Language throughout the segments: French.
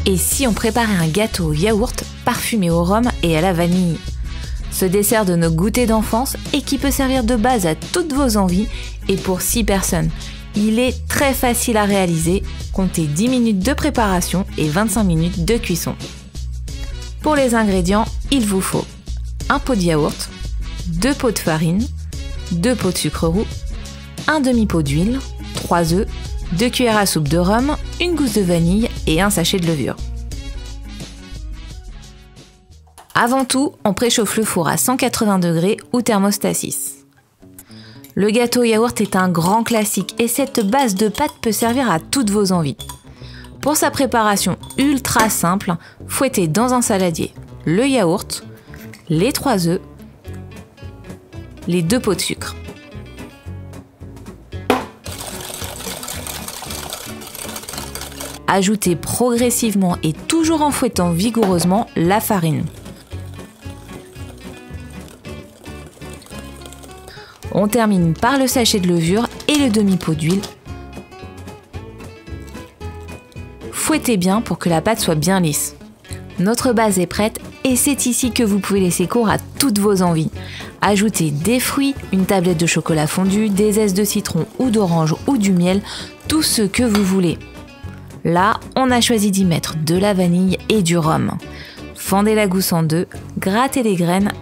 Et si on préparait un gâteau au yaourt parfumé au rhum et à la vanille? Ce dessert de nos goûters d'enfance et qui peut servir de base à toutes vos envies et pour 6 personnes. Il est très facile à réaliser, comptez 10 minutes de préparation et 25 minutes de cuisson. Pour les ingrédients, il vous faut un pot de yaourt, 2 pots de farine, 2 pots de sucre roux, un demi-pot d'huile, 3 œufs, 2 cuillères à soupe de rhum, une gousse de vanille et un sachet de levure. Avant tout, on préchauffe le four à 180 degrés ou thermostat 6. Le gâteau yaourt est un grand classique et cette base de pâte peut servir à toutes vos envies. Pour sa préparation ultra simple, fouettez dans un saladier le yaourt, les 3 œufs, les 2 pots de sucre. Ajoutez progressivement et toujours en fouettant vigoureusement la farine. On termine par le sachet de levure et le demi-pot d'huile. Fouettez bien pour que la pâte soit bien lisse. Notre base est prête et c'est ici que vous pouvez laisser cours à toutes vos envies. Ajoutez des fruits, une tablette de chocolat fondu, des zestes de citron ou d'orange ou du miel, tout ce que vous voulez. Là, on a choisi d'y mettre de la vanille et du rhum. Fendez la gousse en deux, grattez les graines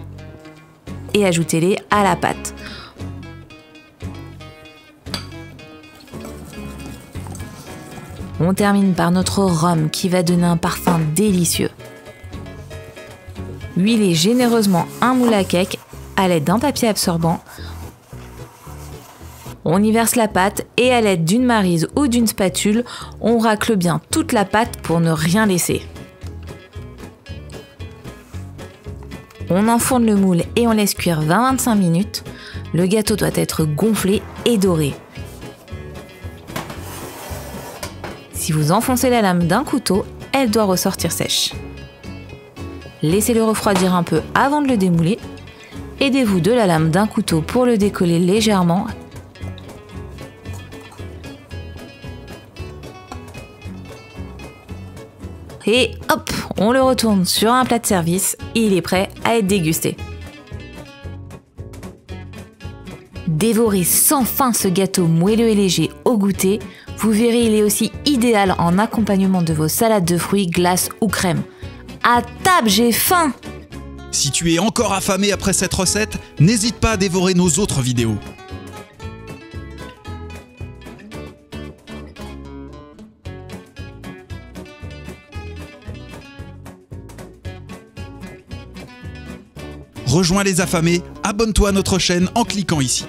et ajoutez-les à la pâte. On termine par notre rhum qui va donner un parfum délicieux. Huilez généreusement un moule à cake à l'aide d'un papier absorbant. On y verse la pâte et à l'aide d'une maryse ou d'une spatule, on racle bien toute la pâte pour ne rien laisser. On enfourne le moule et on laisse cuire 20-25 minutes. Le gâteau doit être gonflé et doré. Si vous enfoncez la lame d'un couteau, elle doit ressortir sèche. Laissez-le refroidir un peu avant de le démouler. Aidez-vous de la lame d'un couteau pour le décoller légèrement. Et hop, on le retourne sur un plat de service et il est prêt à être dégusté. Dévorez sans fin ce gâteau moelleux et léger au goûter. Vous verrez, il est aussi idéal en accompagnement de vos salades de fruits, glace ou crème. À table, j'ai faim! Si tu es encore affamé après cette recette, n'hésite pas à dévorer nos autres vidéos. Rejoins les affamés, abonne-toi à notre chaîne en cliquant ici.